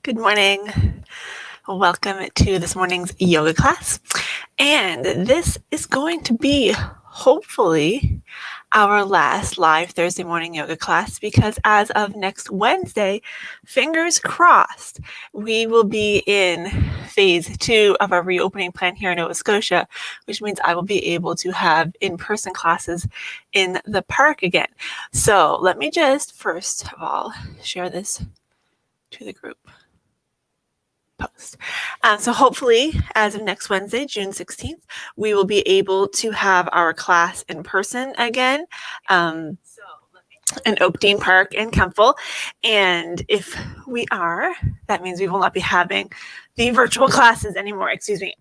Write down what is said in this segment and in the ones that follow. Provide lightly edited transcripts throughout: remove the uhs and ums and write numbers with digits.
Good morning. Welcome to this morning's yoga class. And this is going to be, hopefully, our last live Thursday morning yoga class because as of next Wednesday, fingers crossed, we will be in phase 2 of our reopening plan here in Nova Scotia, which means I will be able to have in-person classes in the park again. So let me just, first of all, share this to the group post. So hopefully, as of next Wednesday, June 16th, we will be able to have our class in person again in Oakdean Park in Kemptville. And if we are, that means we will not be having the virtual classes anymore, excuse me.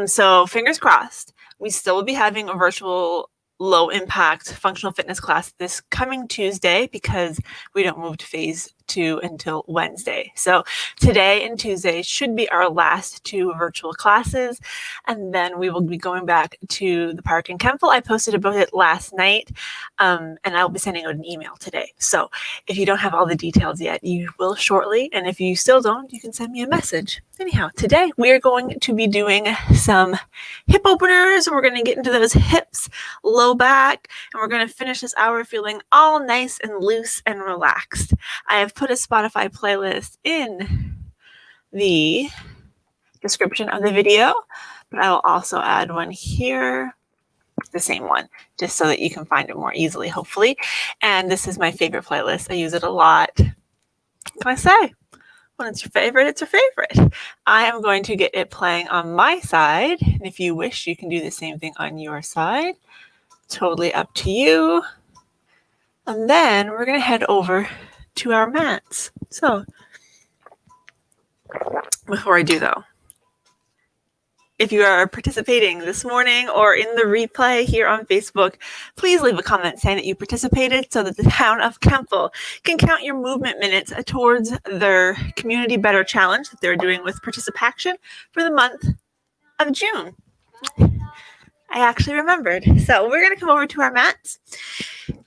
So fingers crossed, we still will be having a virtual low impact functional fitness class this coming Tuesday because we don't move to phase 2 until Wednesday. So today and Tuesday should be our last 2 virtual classes, and then we will be going back to the park in Kemptville. I posted about it last night, and I'll be sending out an email today. So if you don't have all the details yet, you will shortly, and if you still don't, you can send me a message. Anyhow, today we are going to be doing some hip openers. We're going to get into those hips, low back, and we're going to finish this hour feeling all nice and loose and relaxed. I have put a Spotify playlist in the description of the video, but I will also add one here, the same one, just so that you can find it more easily, hopefully. And this is my favorite playlist. I use it a lot. What can I say? When it's your favorite, it's your favorite. I am going to get it playing on my side. And if you wish, you can do the same thing on your side. Totally up to you. And then we're going to head over to our mats. So before I do though, if you are participating this morning or in the replay here on Facebook, please leave a comment saying that you participated so that the town of Kemptville can count your movement minutes towards their Community Better Challenge that they're doing with participation for the month of June. I actually remembered. So we're going to come over to our mats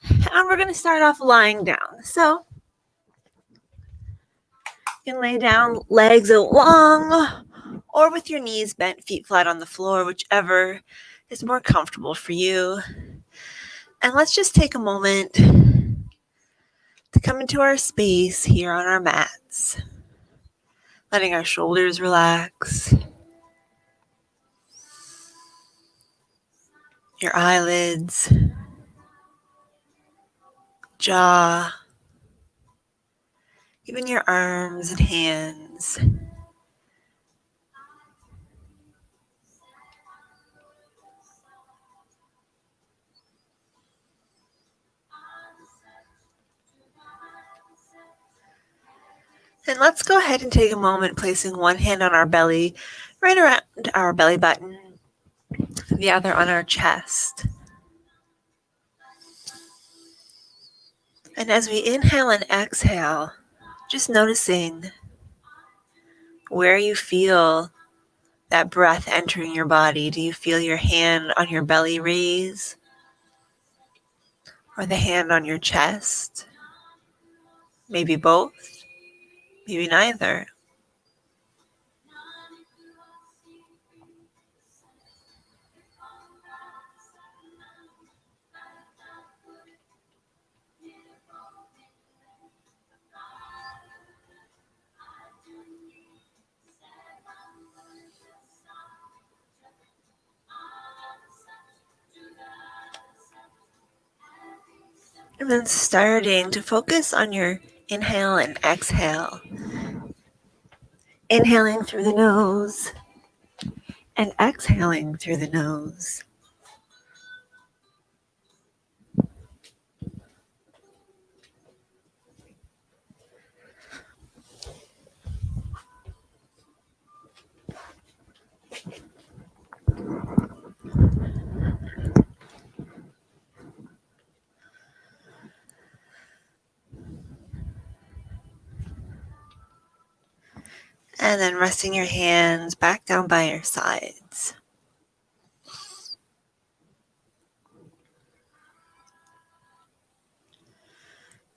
and we're going to start off lying down. So you can lay down, legs out long, or with your knees bent, feet flat on the floor, whichever is more comfortable for you. And let's just take a moment to come into our space here on our mats, letting our shoulders relax, your eyelids, jaw, even your arms and hands. And let's go ahead and take a moment placing one hand on our belly, right around our belly button, the other on our chest. And as we inhale and exhale, just noticing where you feel that breath entering your body. Do you feel your hand on your belly raise? Or the hand on your chest? Maybe both, maybe neither. And then starting to focus on your inhale and exhale. Inhaling through the nose and exhaling through the nose. And then resting your hands back down by your sides.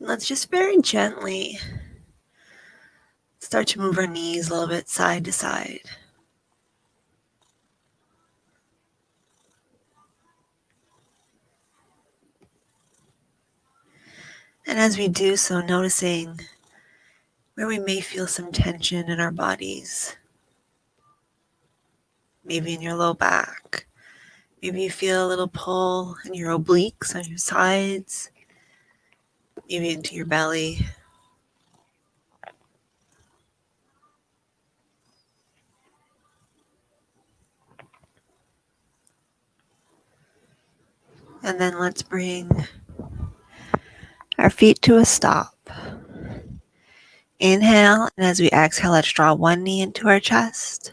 Let's just very gently start to move our knees a little bit side to side. And as we do so, noticing where we may feel some tension in our bodies. Maybe in your low back. Maybe you feel a little pull in your obliques on your sides. Maybe into your belly. And then let's bring our feet to a stop. Inhale, and as we exhale, let's draw one knee into our chest.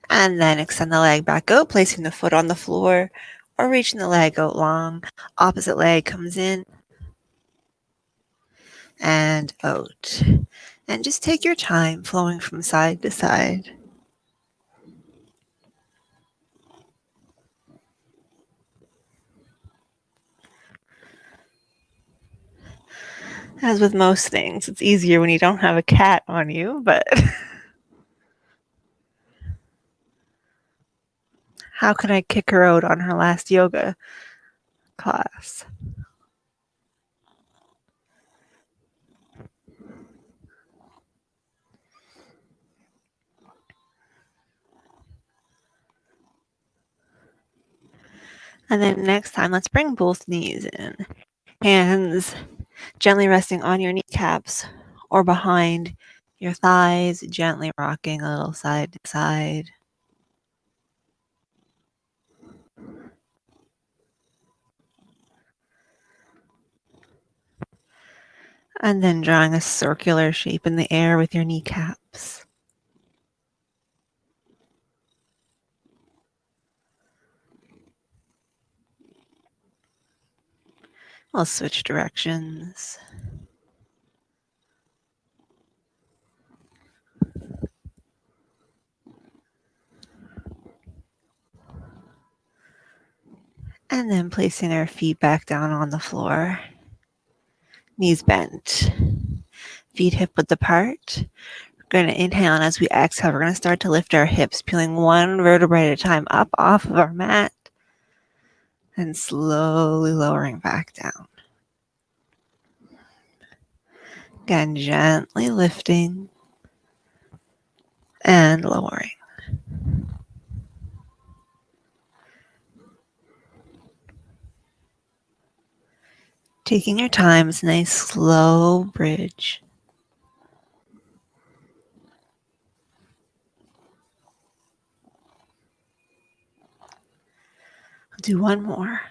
And then extend the leg back out, placing the foot on the floor or reaching the leg out long. Opposite leg comes in and out. And just take your time flowing from side to side. As with most things, it's easier when you don't have a cat on you, but how can I kick her out on her last yoga class? And then next time, let's bring both knees in. Hands gently resting on your kneecaps or behind your thighs, gently rocking a little side to side. And then drawing a circular shape in the air with your kneecaps. We'll switch directions. And then placing our feet back down on the floor. Knees bent. Feet hip width apart. We're going to inhale, and as we exhale, we're going to start to lift our hips, peeling one vertebrae at a time up off of our mat. And slowly lowering back down. Again, gently lifting and lowering. Taking your time, it's a nice slow bridge. I'll do one more.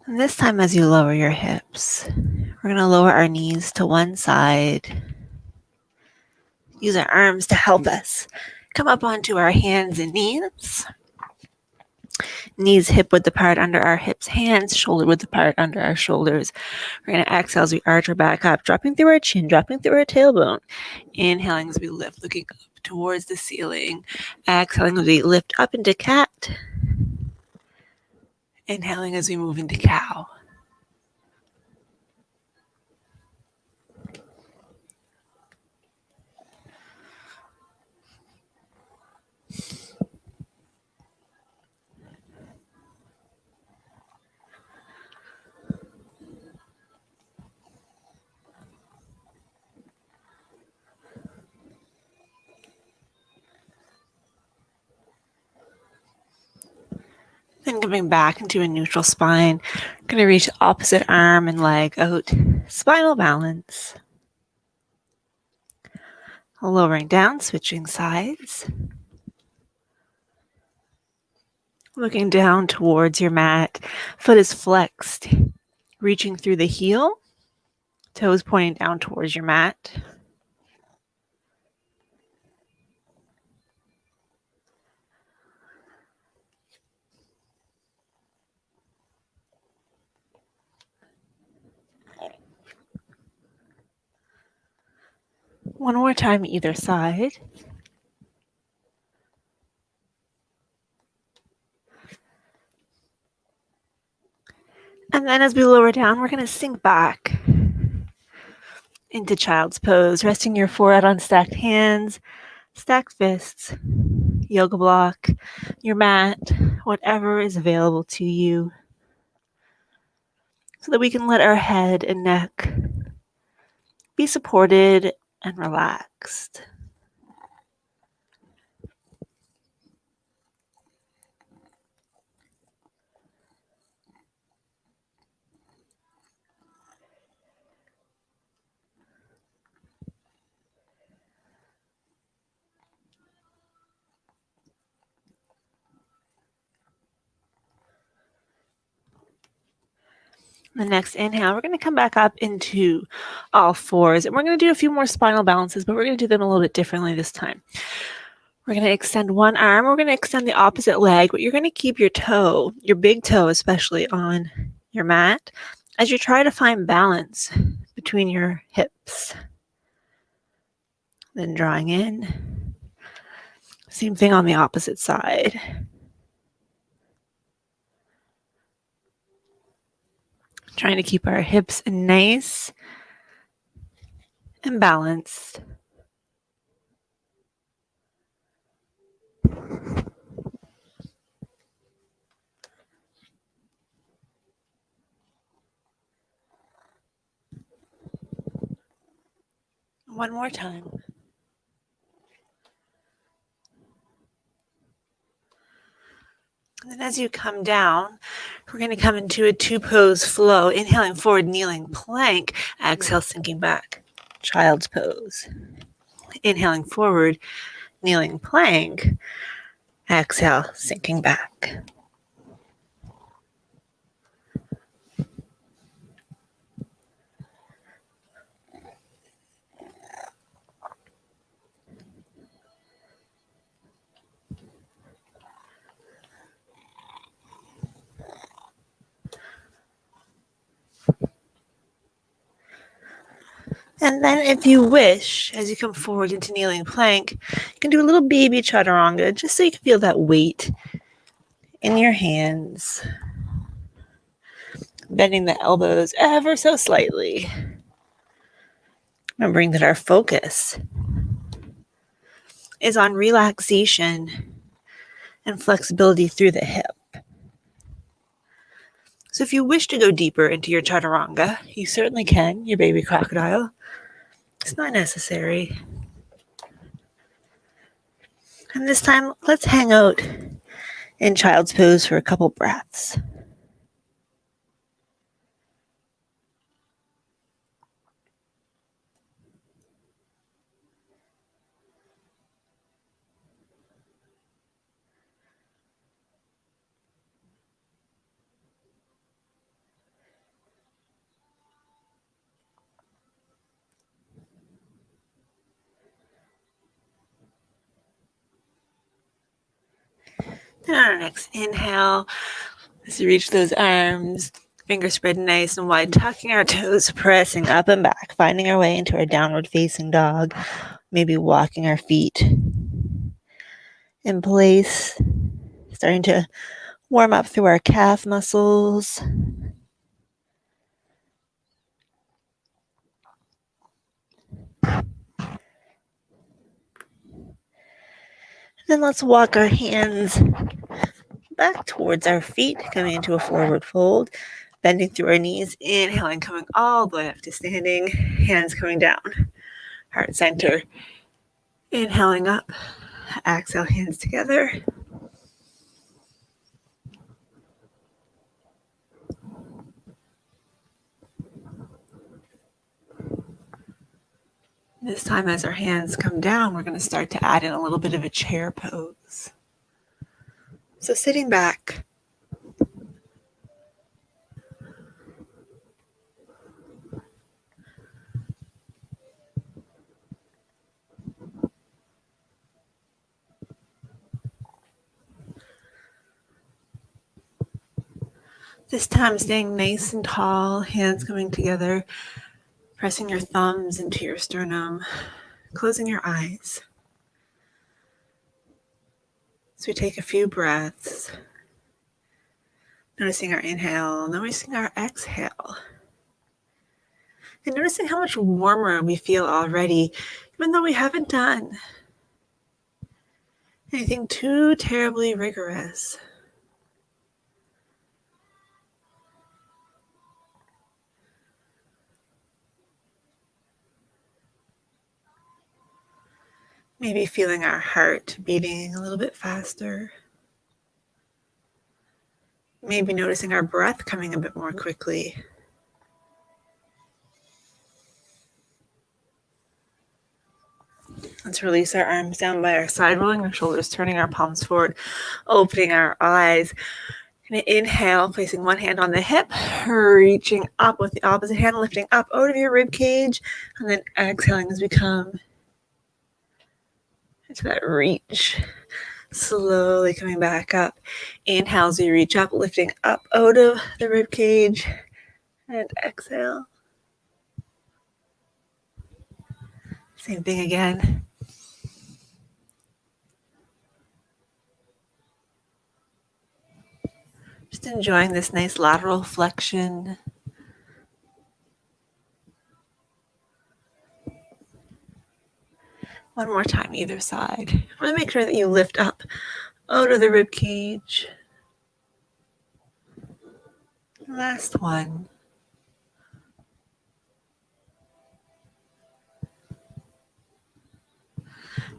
And this time, as you lower your hips, we're going to lower our knees to one side. Use our arms to help us come up onto our hands and knees. Knees hip width apart under our hips, hands shoulder width apart under our shoulders. We're going to exhale as we arch our back up, dropping through our chin, dropping through our tailbone. Inhaling as we lift, looking up towards the ceiling. Exhaling as we lift up into cat. Inhaling as we move into cow. Then coming back into a neutral spine. Going to reach opposite arm and leg out. Spinal balance. Lowering down, switching sides. Looking down towards your mat. Foot is flexed. Reaching through the heel. Toes pointing down towards your mat. One more time either side. And then as we lower down, we're going to sink back into child's pose, resting your forehead on stacked hands, stacked fists, yoga block, your mat, whatever is available to you, so that we can let our head and neck be supported and relaxed. The next inhale, we're going to come back up into all fours, and we're going to do a few more spinal balances, but we're going to do them a little bit differently this time. We're going to extend one arm. We're going to extend the opposite leg, but you're going to keep your toe, your big toe especially, on your mat as you try to find balance between your hips. Then drawing in. Same thing on the opposite side. Trying to keep our hips nice and balanced. One more time. And then as you come down, we're going to come into a two-pose flow. Inhaling forward, kneeling plank. Exhale, sinking back. Child's pose. Inhaling forward, kneeling plank. Exhale, sinking back. And then if you wish, as you come forward into kneeling plank, you can do a little baby chaturanga, just so you can feel that weight in your hands. Bending the elbows ever so slightly. Remembering that our focus is on relaxation and flexibility through the hip. So if you wish to go deeper into your chaturanga, you certainly can, your baby crocodile. It's not necessary. And this time, let's hang out in child's pose for a couple breaths. And on our next inhale, as we reach those arms, fingers spread nice and wide, tucking our toes, pressing up and back, finding our way into our downward facing dog, maybe walking our feet in place, starting to warm up through our calf muscles. Then let's walk our hands back towards our feet, coming into a forward fold, bending through our knees, inhaling, coming all the way up to standing, hands coming down, heart center, inhaling up, exhale, hands together. This time as our hands come down, we're going to start to add in a little bit of a chair pose. So sitting back, this time staying nice and tall, hands coming together, pressing your thumbs into your sternum, closing your eyes. So we take a few breaths, Noticing our inhale, noticing our exhale. And noticing how much warmer we feel already, even though we haven't done anything too terribly rigorous. Maybe feeling our heart beating a little bit faster. Maybe noticing our breath coming a bit more quickly. Let's release our arms down by our side, rolling our shoulders, turning our palms forward, opening our eyes. And inhale, placing one hand on the hip, reaching up with the opposite hand, lifting up out of your rib cage, and then exhaling as we come into that reach. Slowly coming back up. Inhale as you reach up, lifting up out of the rib cage, and exhale. Same thing again. Just enjoying this nice lateral flexion. One more time, either side. Really make sure that you lift up out of the rib cage. Last one.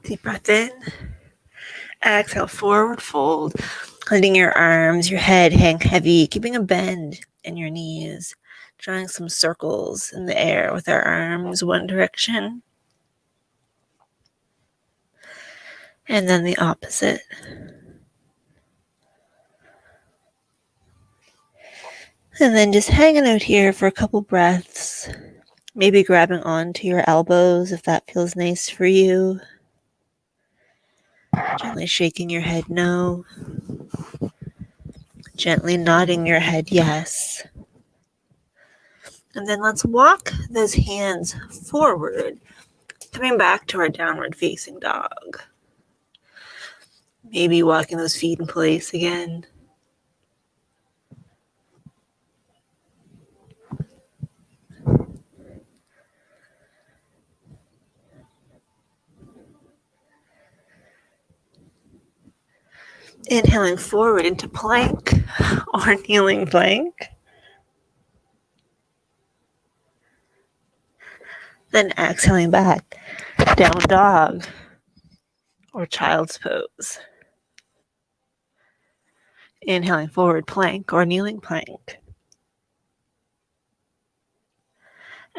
Deep breath in. Exhale, forward fold. Letting your arms, your head hang heavy, keeping a bend in your knees. Drawing some circles in the air with our arms one direction. And then the opposite. And then just hanging out here for a couple breaths. Maybe grabbing onto your elbows if that feels nice for you. Gently shaking your head no. Gently nodding your head yes. And then let's walk those hands forward, coming back to our downward facing dog. Maybe walking those feet in place again. Inhaling forward into plank or kneeling plank. Then exhaling back, down dog or child's pose. Inhaling forward, plank or kneeling plank.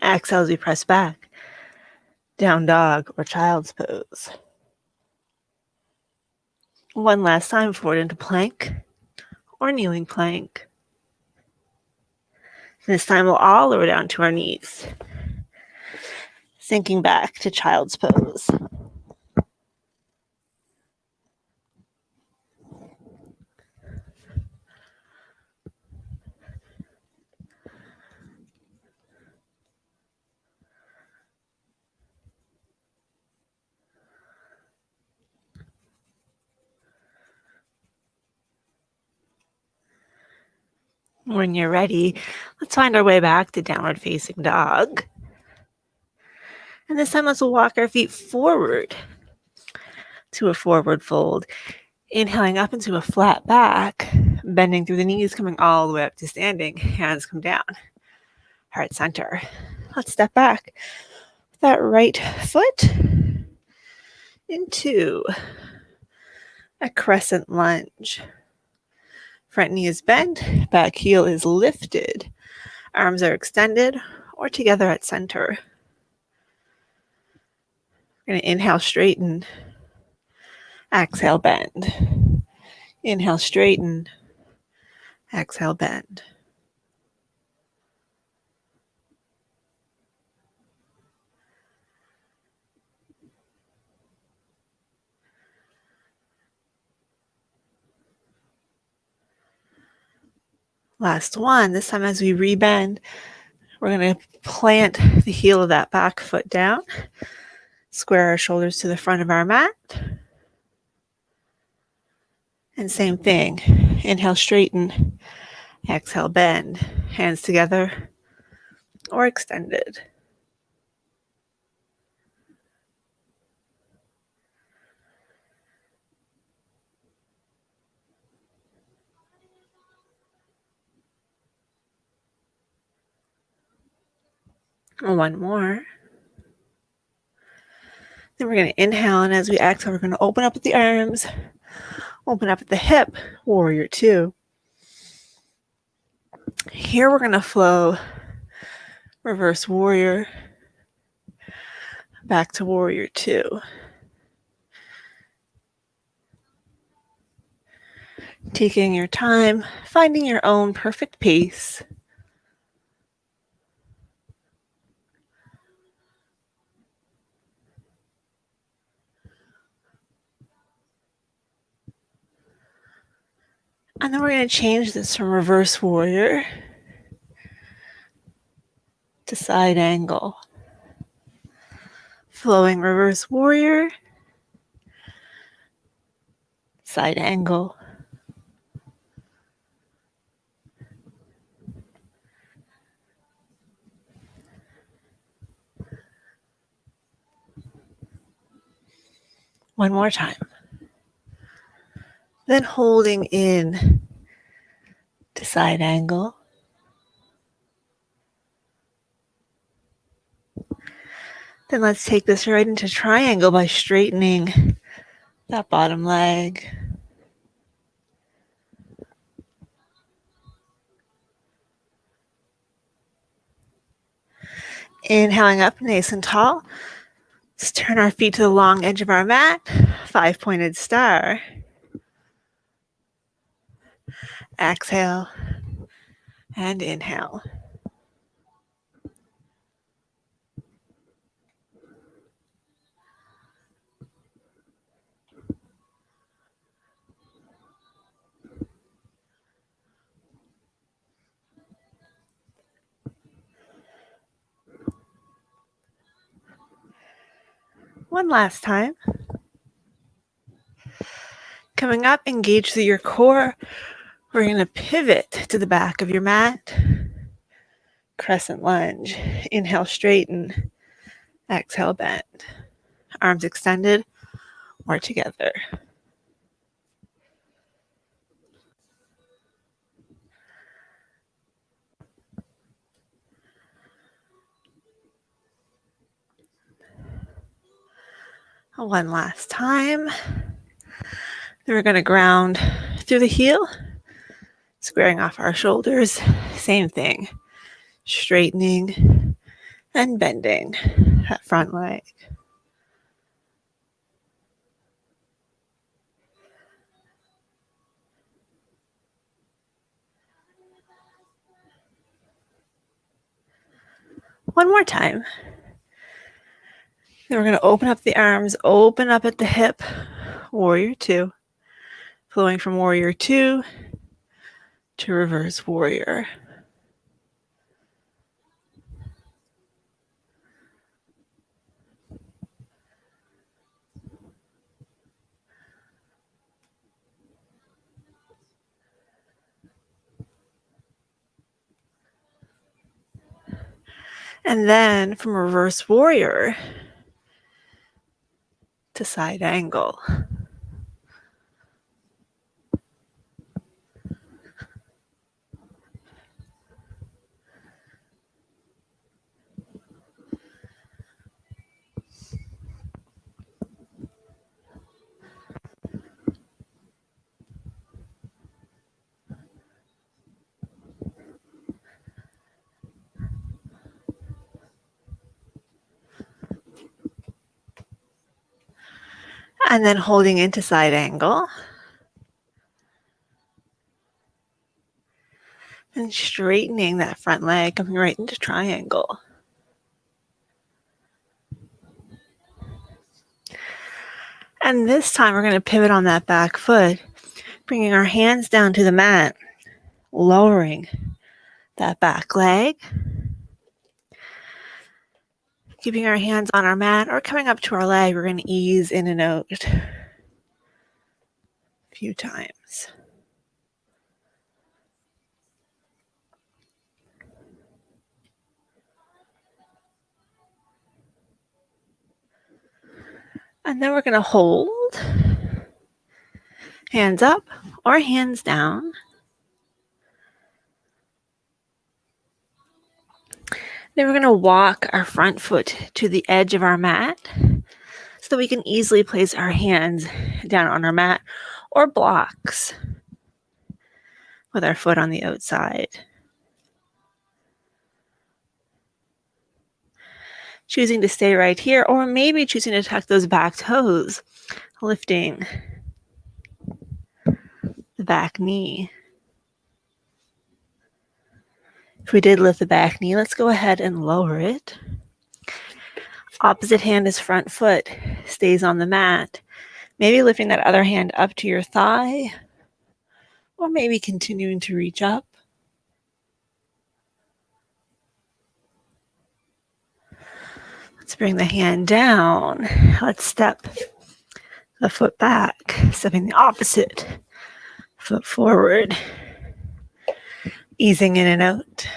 Exhale as we press back, down dog or child's pose. One last time, forward into plank or kneeling plank. This time we'll all lower down to our knees, sinking back to child's pose. When you're ready, let's find our way back to downward facing dog. And this time let's walk our feet forward to a forward fold. Inhaling up into a flat back, bending through the knees, coming all the way up to standing. Hands come down. Heart center. Let's step back with that right foot into a crescent lunge. Front knee is bent, back heel is lifted. Arms are extended or together at center. We're going to inhale, straighten. Exhale, bend. Inhale, straighten. Exhale, bend. Last one. This time as we rebend, we're going to plant the heel of that back foot down. Square our shoulders to the front of our mat. And same thing. Inhale, straighten. Exhale, bend. Hands together or extended. One more. Then we're going to inhale, and as we exhale, we're going to open up at the arms, open up at the hip, warrior two. Here we're going to flow reverse warrior back to warrior two. Taking your time, finding your own perfect pace. And then we're going to change this from reverse warrior to side angle. Flowing reverse warrior, side angle. One more time. Then holding in to side angle. Then let's take this right into triangle by straightening that bottom leg. Inhaling up nice and tall. Let's turn our feet to the long edge of our mat. 5-pointed star. Exhale and inhale. One last time. Coming up, engage through your core. We're going to pivot to the back of your mat. Crescent lunge. Inhale, straighten. Exhale, bend. Arms extended or together. One last time. Then we're going to ground through the heel, squaring off our shoulders. Same thing. Straightening and bending that front leg. One more time. Then we're going to open up the arms, open up at the hip, warrior two. Flowing from warrior two to reverse warrior. And then from reverse warrior to side angle. And then holding into side angle. And straightening that front leg, coming right into triangle. And this time we're going to pivot on that back foot, bringing our hands down to the mat, lowering that back leg. Keeping our hands on our mat or coming up to our leg, we're going to ease in and out a few times. And then we're going to hold, hands up or hands down. Then we're going to walk our front foot to the edge of our mat so that we can easily place our hands down on our mat or blocks with our foot on the outside. Choosing to stay right here, or maybe choosing to tuck those back toes, lifting the back knee. If we did lift the back knee, let's go ahead and lower it. Opposite hand is front foot, stays on the mat. Maybe lifting that other hand up to your thigh, or maybe continuing to reach up. Let's bring the hand down. Let's step the foot back, stepping the opposite foot forward, easing in and out.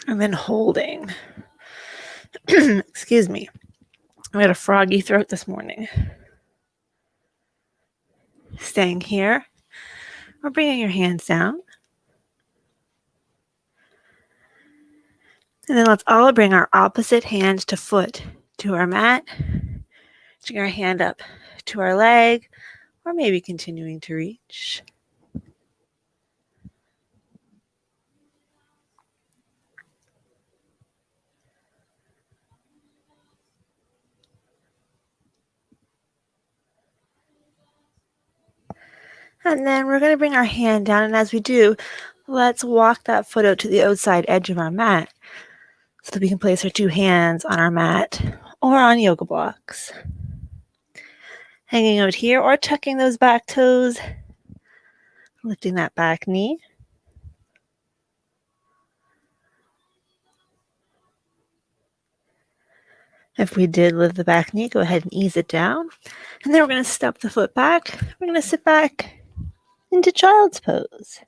And then holding. Excuse me. I had a froggy throat this morning. Staying here, or bringing your hands down. And then let's all bring our opposite hand to foot to our mat. Bring our hand up to our leg, or maybe continuing to reach. And then we're going to bring our hand down, and as we do, let's walk that foot out to the outside edge of our mat so that we can place our two hands on our mat or on yoga blocks. Hanging out here or tucking those back toes, lifting that back knee. If we did lift the back knee, go ahead and ease it down. And then we're going to step the foot back. We're going to sit back into child's pose.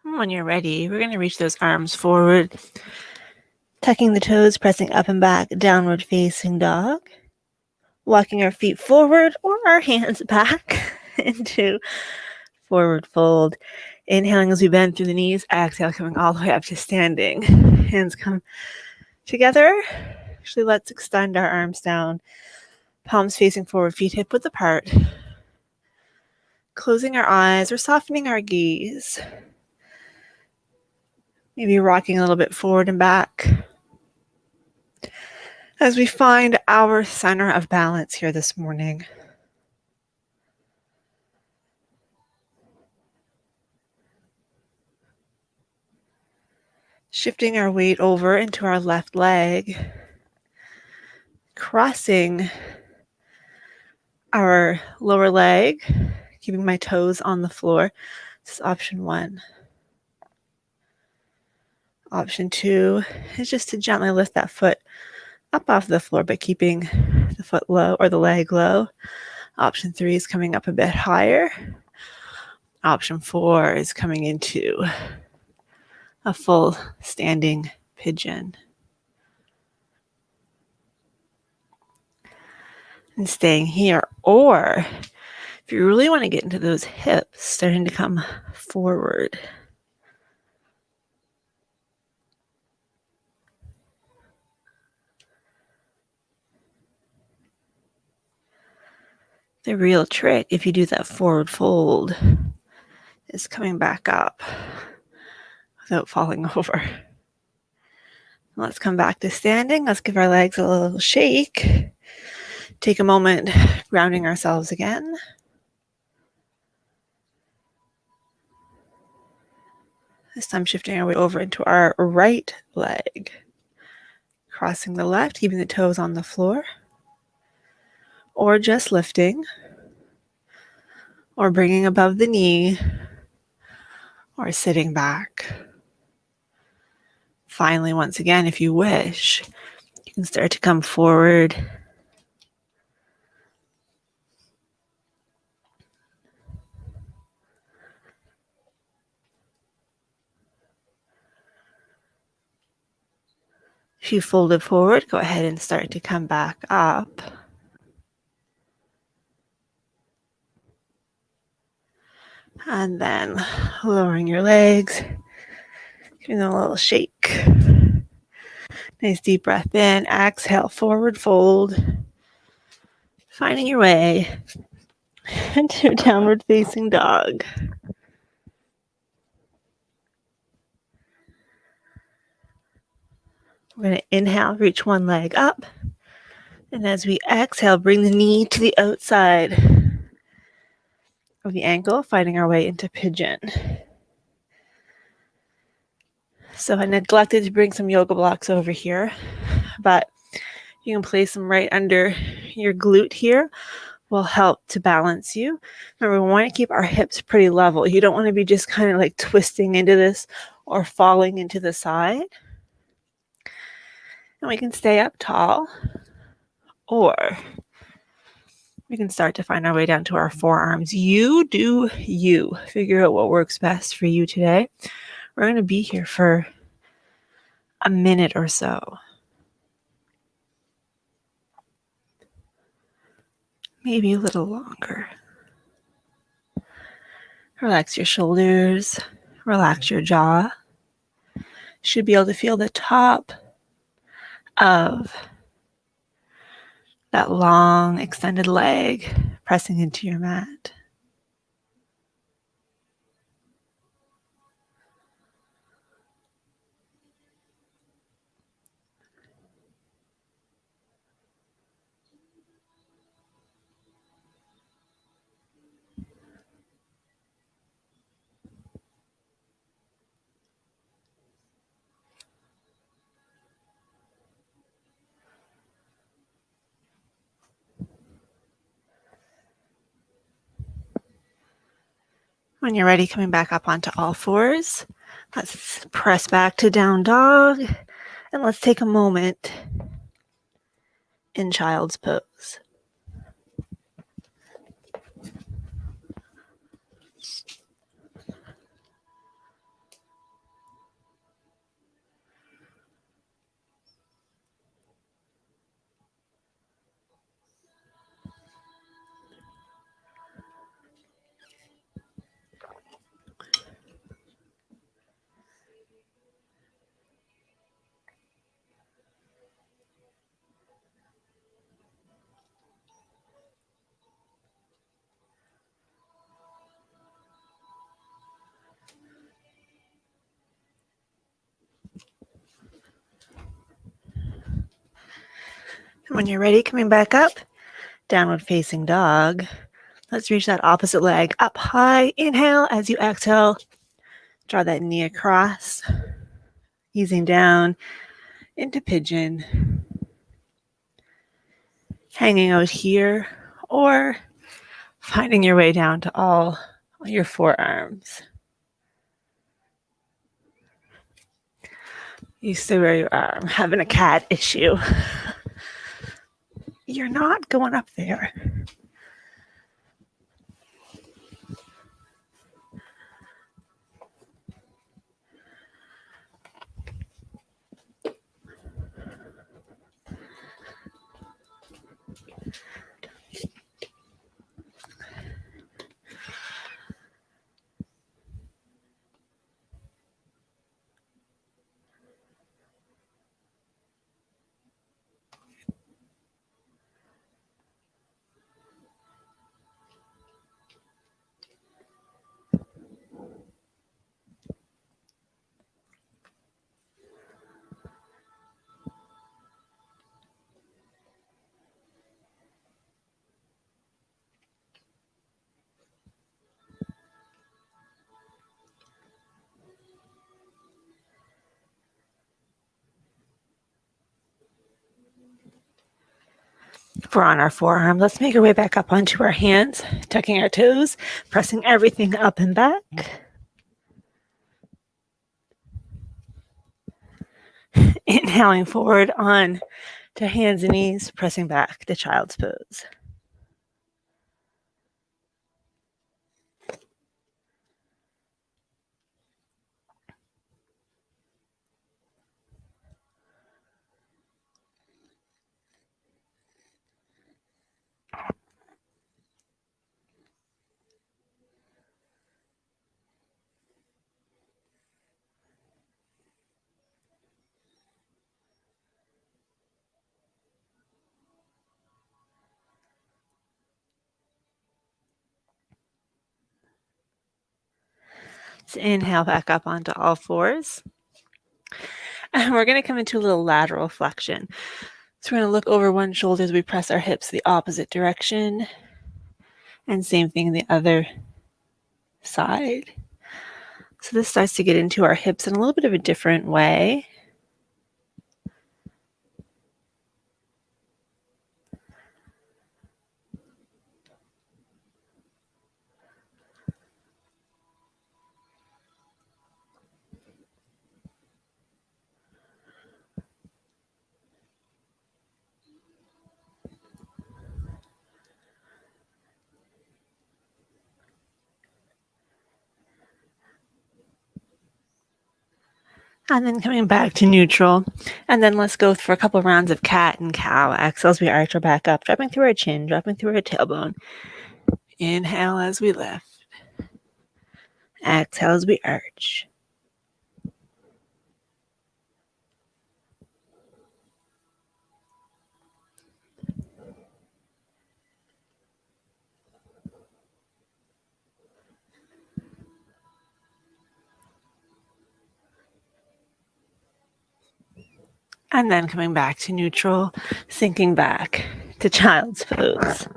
When you're ready, we're going to reach those arms forward, tucking the toes, pressing up and back, downward facing dog. Walking our feet forward or our hands back into forward fold. Inhaling as we bend through the knees. Exhale, coming all the way up to standing. Hands come together. Actually, let's extend our arms down. Palms facing forward, feet hip width apart. Closing our eyes or softening our gaze. Maybe rocking a little bit forward and back as we find our center of balance here this morning. Shifting our weight over into our left leg, crossing our lower leg, keeping my toes on the floor. This is option 1. Option 2 is just to gently lift that foot up off the floor, but keeping the foot low or the leg low. Option 3 is coming up a bit higher. Option 4 is coming into a full standing pigeon. And staying here. Or if you really want to get into those hips, starting to come forward. The real trick, if you do that forward fold, is coming back up without falling over. Let's come back to standing. Let's give our legs a little shake. Take a moment grounding ourselves again. This time shifting our weight over into our right leg. Crossing the left, keeping the toes on the floor. Or just lifting. Or bringing above the knee. Or sitting back. Finally, once again, if you wish, you can start to come forward. If you folded forward, go ahead and start to come back up. And then lowering your legs, giving them a little shake. Nice deep breath in, exhale, forward fold. Finding your way into downward facing dog. We're going to inhale, reach one leg up. And as we exhale, bring the knee to the outside of the ankle, finding our way into pigeon. So I neglected to bring some yoga blocks over here, but you can place them right under your glute here. Will help to balance you. Remember, we want to keep our hips pretty level. You don't want to be just kind of like twisting into this or falling into the side. And we can stay up tall, or we can start to find our way down to our forearms. You do you. Figure out what works best for you today. We're going to be here for a minute or so. Maybe a little longer. Relax your shoulders. Relax your jaw. Should be able to feel the top of that long extended leg pressing into your mat. When you're ready, coming back up onto all fours, let's press back to down dog, and let's take a moment in child's pose. And when you're ready, coming back up, downward facing dog. Let's reach that opposite leg up high. Inhale as you exhale. Draw that knee across, easing down into pigeon. Hanging out here, or finding your way down to all your forearms. You stay where you are. I'm having a cat issue. You're not going up there. We're on our forearm. Let's make our way back up onto our hands, tucking our toes, pressing everything up and back. Inhaling forward on to hands and knees, pressing back to child's pose. So inhale back up onto all fours. And we're going to come into a little lateral flexion. So we're going to look over one shoulder as we press our hips the opposite direction. And same thing the other side. So this starts to get into our hips in a little bit of a different way. And then coming back to neutral. And then let's go for a couple of rounds of cat and cow. Exhale as we arch our back up, dropping through our chin, dropping through our tailbone. Inhale as we lift. Exhale as we arch. And then coming back to neutral, sinking back to child's pose.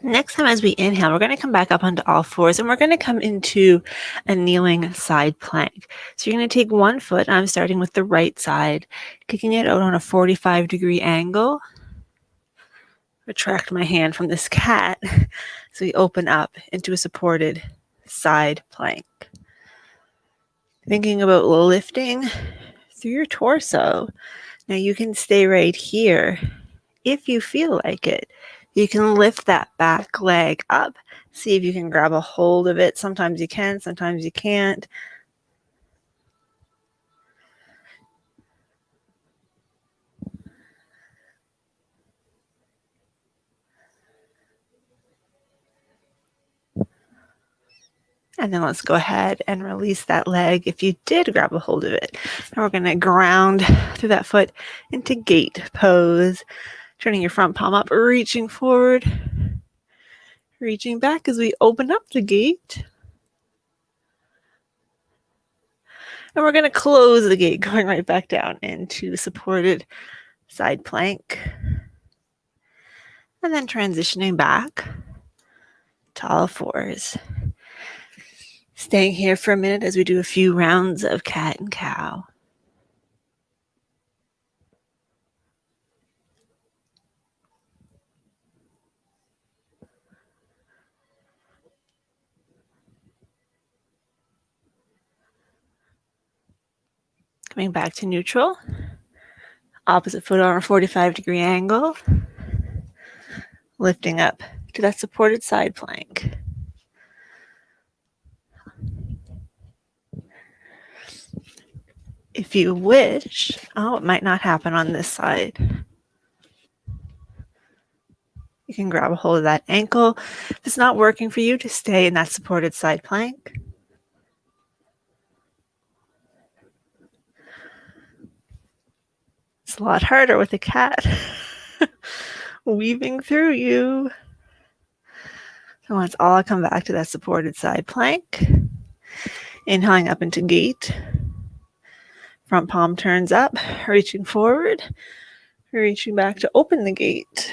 Next time as we inhale, we're going to come back up onto all fours and we're going to come into a kneeling side plank. So you're going to take one foot, I'm starting with the right side, kicking it out on a 45-degree angle. Retract my hand from this cat so we open up into a supported side plank. Thinking about lifting through your torso. Now you can stay right here if you feel like it. You can lift that back leg up. See if you can grab a hold of it. Sometimes you can, sometimes you can't. And then let's go ahead and release that leg if you did grab a hold of it. And we're going to ground through that foot into gate pose. Turning your front palm up, reaching forward, reaching back as we open up the gate. And we're going to close the gate, going right back down into supported side plank. And then transitioning back to all fours. Staying here for a minute as we do a few rounds of cat and cow. Coming back to neutral. Opposite foot on a 45-degree angle. Lifting up to that supported side plank. If you wish, it might not happen on this side. You can grab a hold of that ankle. If it's not working for you, to stay in that supported side plank. It's a lot harder with a cat weaving through you. So once all, I'll come back to that supported side plank. Inhaling up into gate. Front palm turns up, reaching forward, reaching back to open the gate.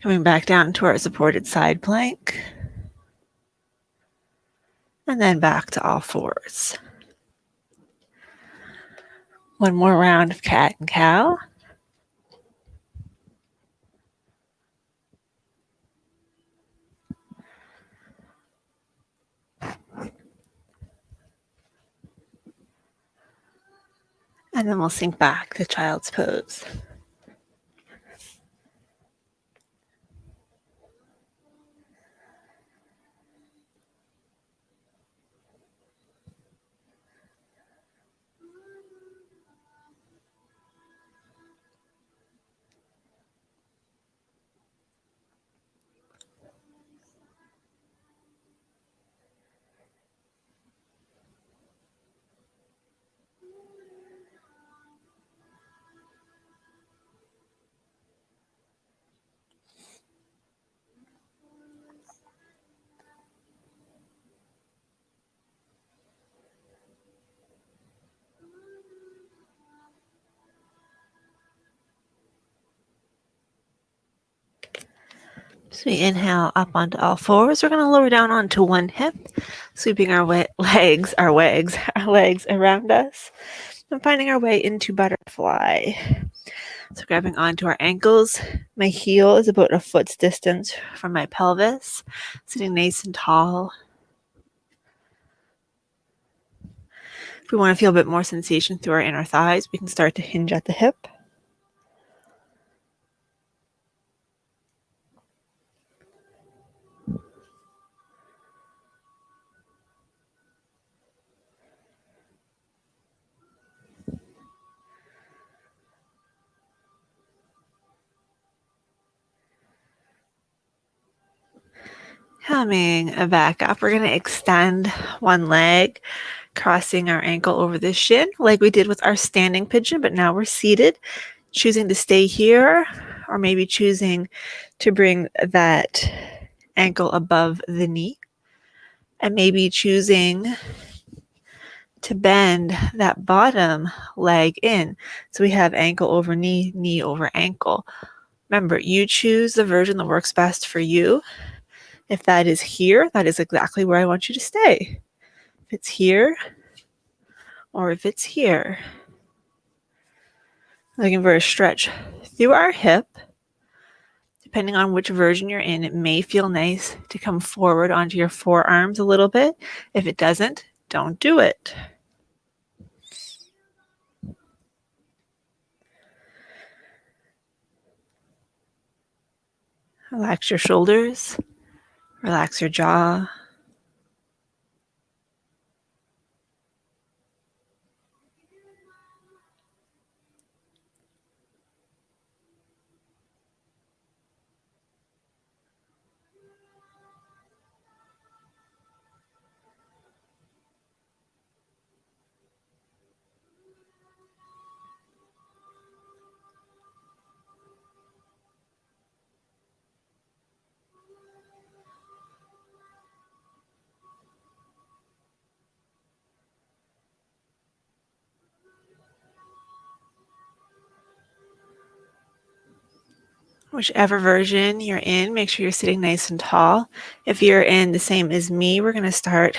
Coming back down to our supported side plank. And then back to all fours. One more round of cat and cow. And then we'll sink back to child's pose. So we inhale up onto all fours. We're going to lower down onto one hip, sweeping our legs around us, and finding our way into butterfly. So grabbing onto our ankles. My heel is about a foot's distance from my pelvis, sitting nice and tall. If we want to feel a bit more sensation through our inner thighs, we can start to hinge at the hip. Coming back up, we're going to extend one leg, crossing our ankle over the shin like we did with our standing pigeon, but now we're seated, choosing to stay here, or maybe choosing to bring that ankle above the knee, and maybe choosing to bend that bottom leg in. So we have ankle over knee, knee over ankle. Remember, you choose the version that works best for you. If that is here, that is exactly where I want you to stay. If it's here, or if it's here. Looking for a stretch through our hip. Depending on which version you're in, it may feel nice to come forward onto your forearms a little bit. If it doesn't, don't do it. Relax your shoulders. Relax your jaw. Whichever version you're in, make sure you're sitting nice and tall. If you're in the same as me, we're going to start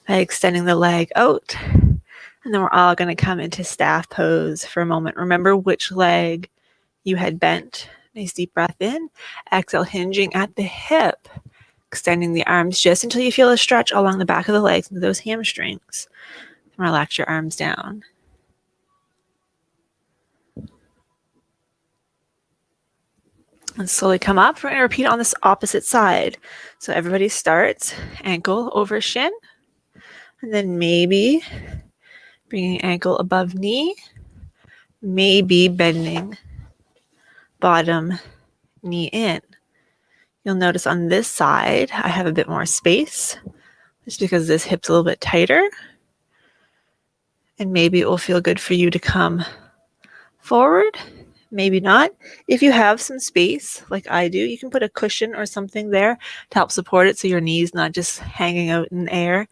by extending the leg out. And then we're all going to come into staff pose for a moment. Remember which leg you had bent. Nice deep breath in. Exhale, hinging at the hip. Extending the arms just until you feel a stretch along the back of the legs into those hamstrings. And relax your arms down. And slowly come up. We're going to repeat on this opposite side. So everybody starts ankle over shin. And then maybe bringing ankle above knee. Maybe bending bottom knee in. You'll notice on this side, I have a bit more space. Just because this hip's a little bit tighter. And maybe it will feel good for you to come forward, maybe not. If you have some space, like I do, you can put a cushion or something there to help support it so your knee's not just hanging out in the air.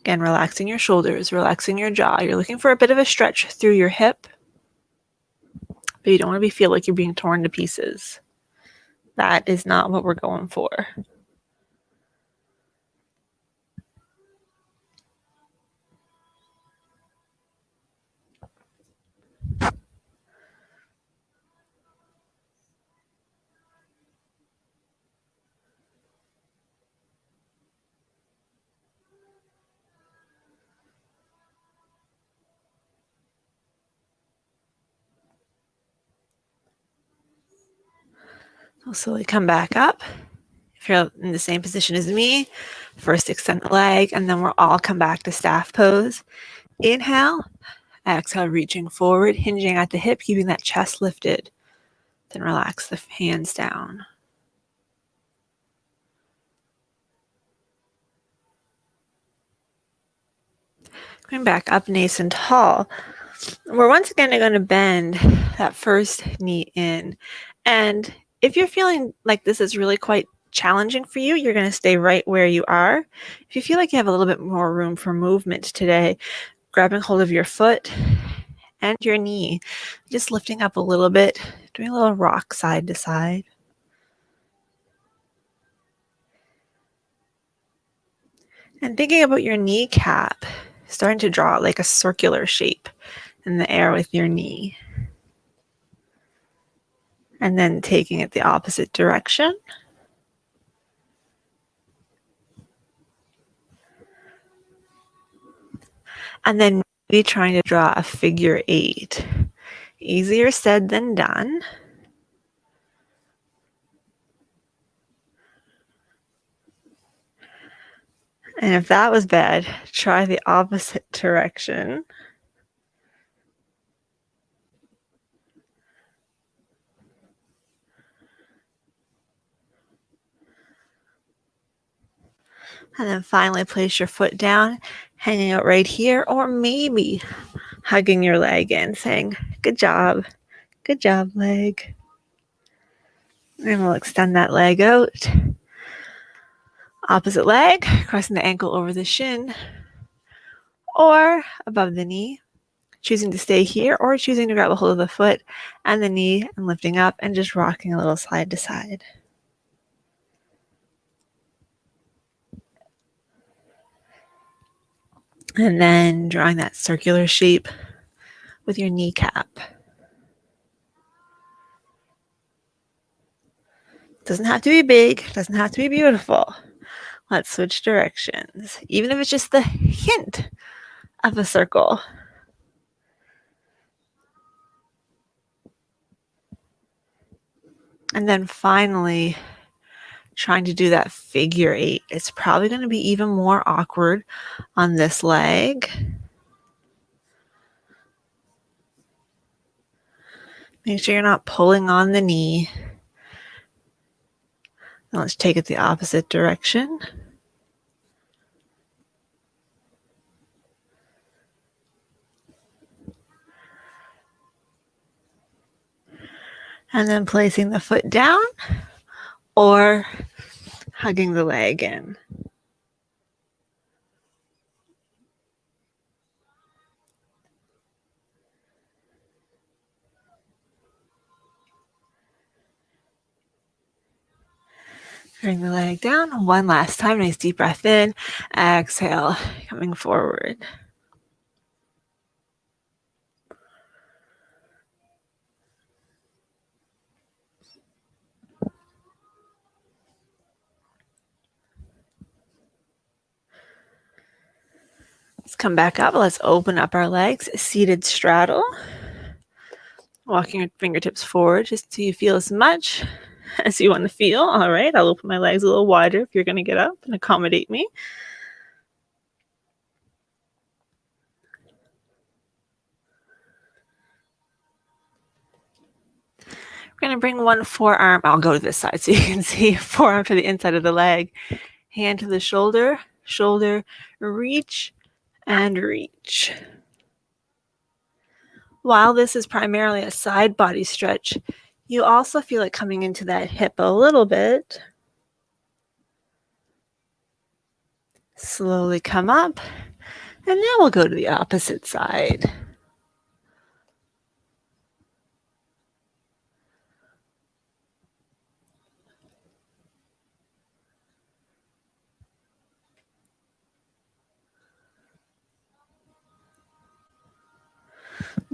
Again, relaxing your shoulders, relaxing your jaw. You're looking for a bit of a stretch through your hip, but you don't want to feel like you're being torn to pieces. That is not what we're going for. I'll slowly come back up. If you're in the same position as me, first extend the leg, and then we'll all come back to staff pose. Inhale, exhale, reaching forward, hinging at the hip, keeping that chest lifted. Then relax the hands down. Coming back up nice and tall. We're once again going to bend that first knee in. And if you're feeling like this is really quite challenging for you, you're going to stay right where you are. If you feel like you have a little bit more room for movement today, grabbing hold of your foot and your knee, just lifting up a little bit, doing a little rock side to side. And thinking about your kneecap, starting to draw like a circular shape in the air with your knee. And then taking it the opposite direction. And then maybe trying to draw a figure 8. Easier said than done. And if that was bad, try the opposite direction. And then finally place your foot down, hanging out right here, or maybe hugging your leg in, saying, good job, leg. And we'll extend that leg out. Opposite leg, crossing the ankle over the shin, or above the knee, choosing to stay here, or choosing to grab a hold of the foot and the knee and lifting up and just rocking a little side to side. And then drawing that circular shape with your kneecap. Doesn't have to be big, doesn't have to be beautiful. Let's switch directions, even if it's just the hint of a circle. And then finally, trying to do that figure 8. It's probably going to be even more awkward on this leg. Make sure you're not pulling on the knee. Now let's take it the opposite direction. And then placing the foot down or hugging the leg in. Bring the leg down one last time. Nice deep breath in. Exhale, coming forward. Let's come back up. Let's open up our legs. Seated straddle. Walking your fingertips forward just till you feel as much as you want to feel. All right, I'll open my legs a little wider if you're going to get up and accommodate me. We're going to bring one forearm. I'll go to this side so you can see forearm to the inside of the leg. Hand to the shoulder, shoulder, reach, and reach. While this is primarily a side body stretch, you also feel it coming into that hip a little bit. Slowly come up, and now we'll go to the opposite side.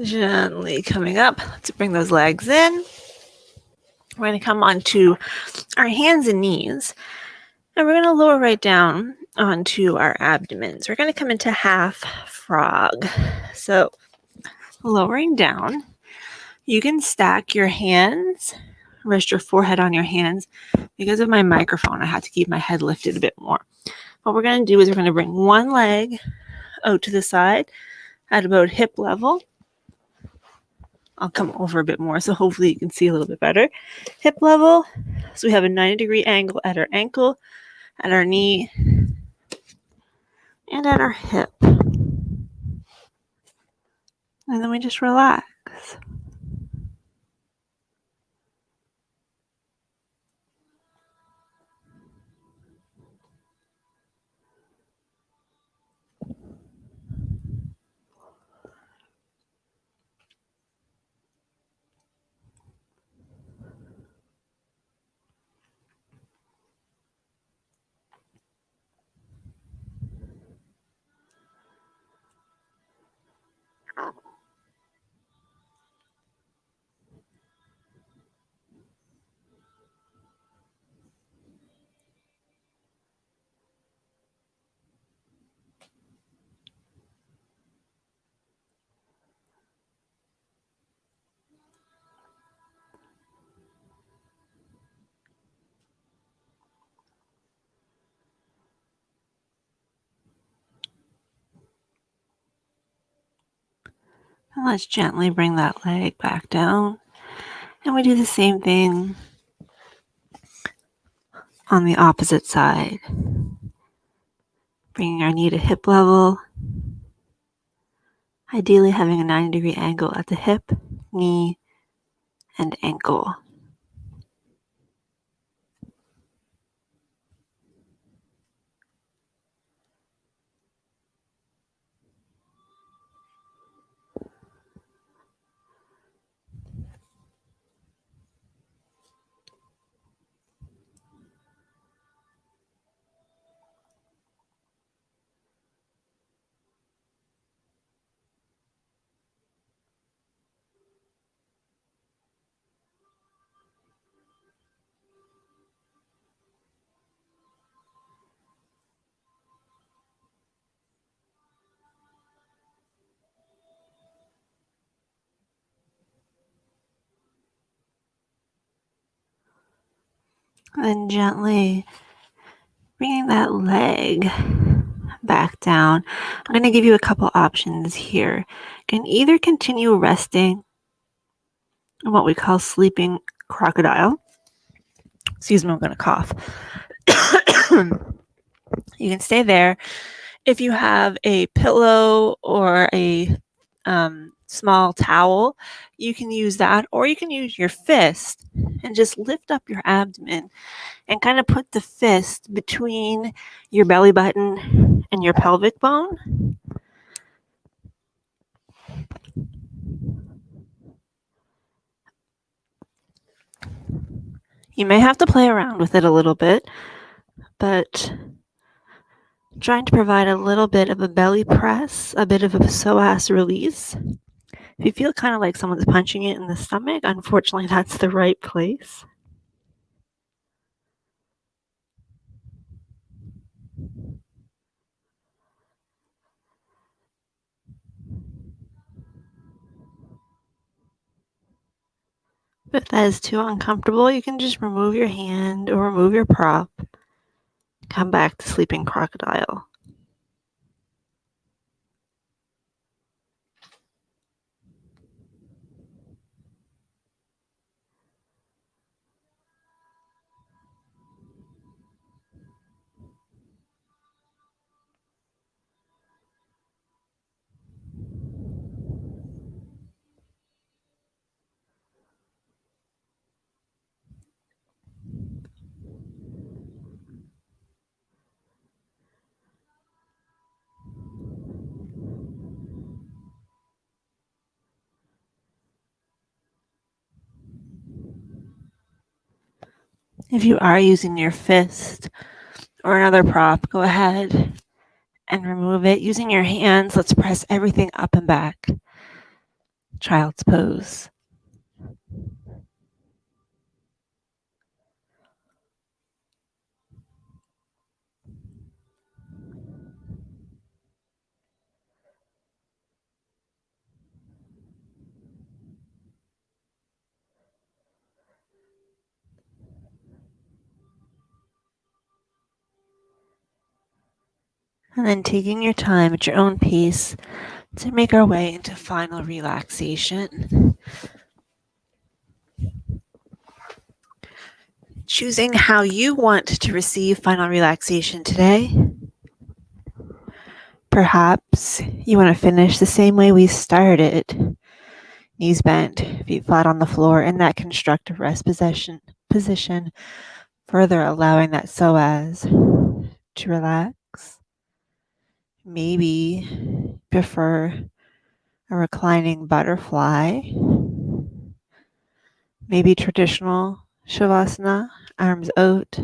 Gently coming up. Let's bring those legs in. We're going to come onto our hands and knees, and we're going to lower right down onto our abdomens. We're going to come into half frog. So lowering down, you can stack your hands, rest your forehead on your hands. Because of my microphone, I have to keep my head lifted a bit more. What we're going to do is we're going to bring one leg out to the side at about hip level. I'll come over a bit more, so hopefully you can see a little bit better. Hip level, so we have a 90-degree angle at our ankle, at our knee, and at our hip. And then we just relax. And let's gently bring that leg back down. And we do the same thing on the opposite side. Bringing our knee to hip level. Ideally having a 90-degree angle at the hip, knee, and ankle. And gently bringing that leg back down. I'm going to give you a couple options here. You can either continue resting in what we call sleeping crocodile. Excuse me, I'm going to cough. You can stay there. If you have a pillow or a small towel, you can use that, or you can use your fist and just lift up your abdomen and kind of put the fist between your belly button and your pelvic bone. You may have to play around with it a little bit, but trying to provide a little bit of a belly press, a bit of a psoas release. If you feel kind of like someone's punching it in the stomach, unfortunately, that's the right place. If that is too uncomfortable, you can just remove your hand or remove your prop. Come back to sleeping crocodile. If you are using your fist or another prop, go ahead and remove it. Using your hands, let's press everything up and back. Child's pose. And then taking your time at your own pace to make our way into final relaxation. Choosing how you want to receive final relaxation today. Perhaps you want to finish the same way we started. Knees bent, feet flat on the floor in that constructive rest position, further allowing that psoas to relax. Maybe prefer a reclining butterfly, maybe traditional shavasana, arms out,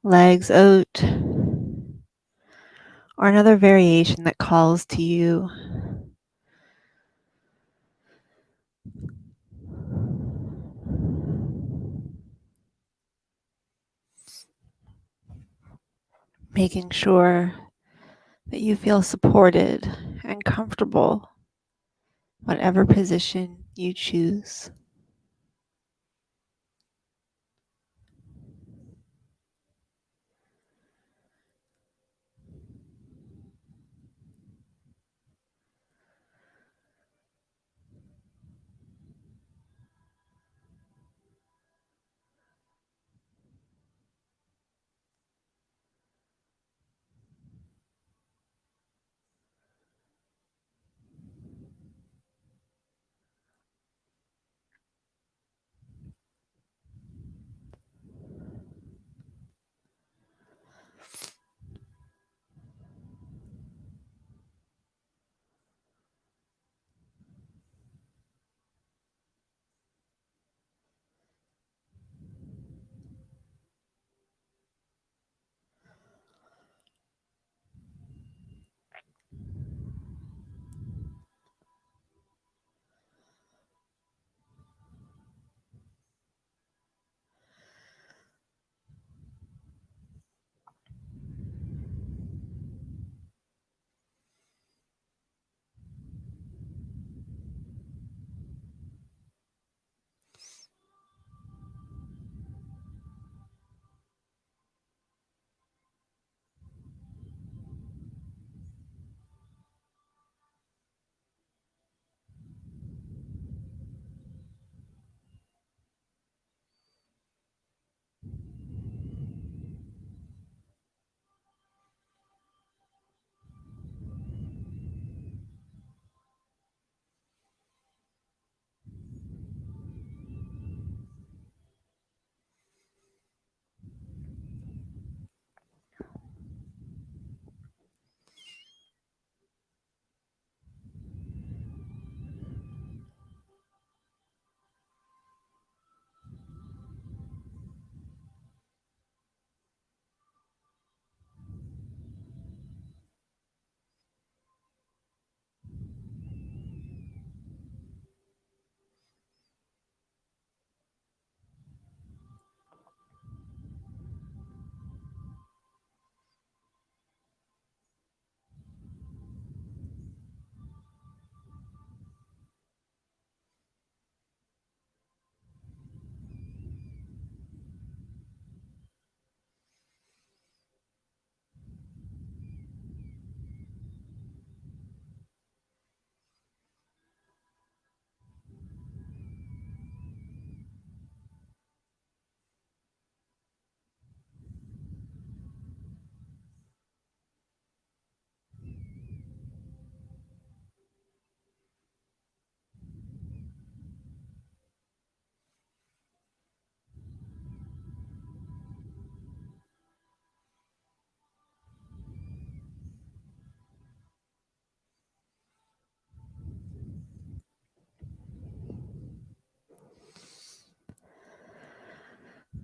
legs out, or another variation that calls to you. Making sure that you feel supported and comfortable, whatever position you choose.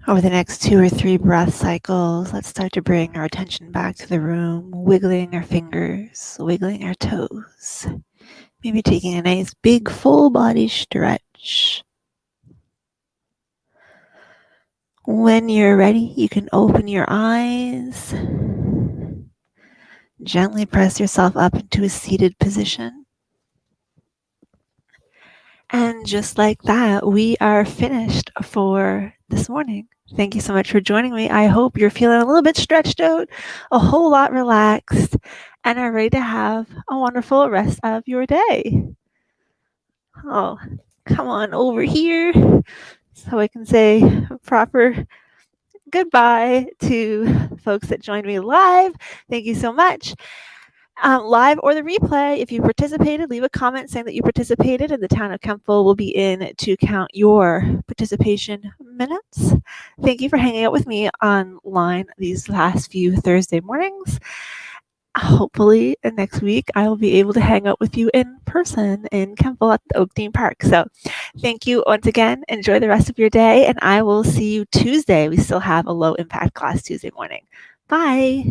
Over the next 2 or 3 breath cycles, let's start to bring our attention back to the room, wiggling our fingers, wiggling our toes, maybe taking a nice big full body stretch. When you're ready, you can open your eyes. Gently press yourself up into a seated position. And just like that, we are finished for this morning. Thank you so much for joining me. I hope you're feeling a little bit stretched out, a whole lot relaxed, and are ready to have a wonderful rest of your day. Oh, come on over here so I can say proper goodbye to folks that joined me live. Thank you so much. Live or the replay, if you participated, leave a comment saying that you participated, and the town of Kempville will be in to count your participation minutes. Thank you for hanging out with me online these last few Thursday mornings. Hopefully next week I will be able to hang out with you in person in Kempville at the Oakdean Park. So thank you once again. Enjoy the rest of your day, and I will see you Tuesday. We still have a low impact class Tuesday morning. Bye.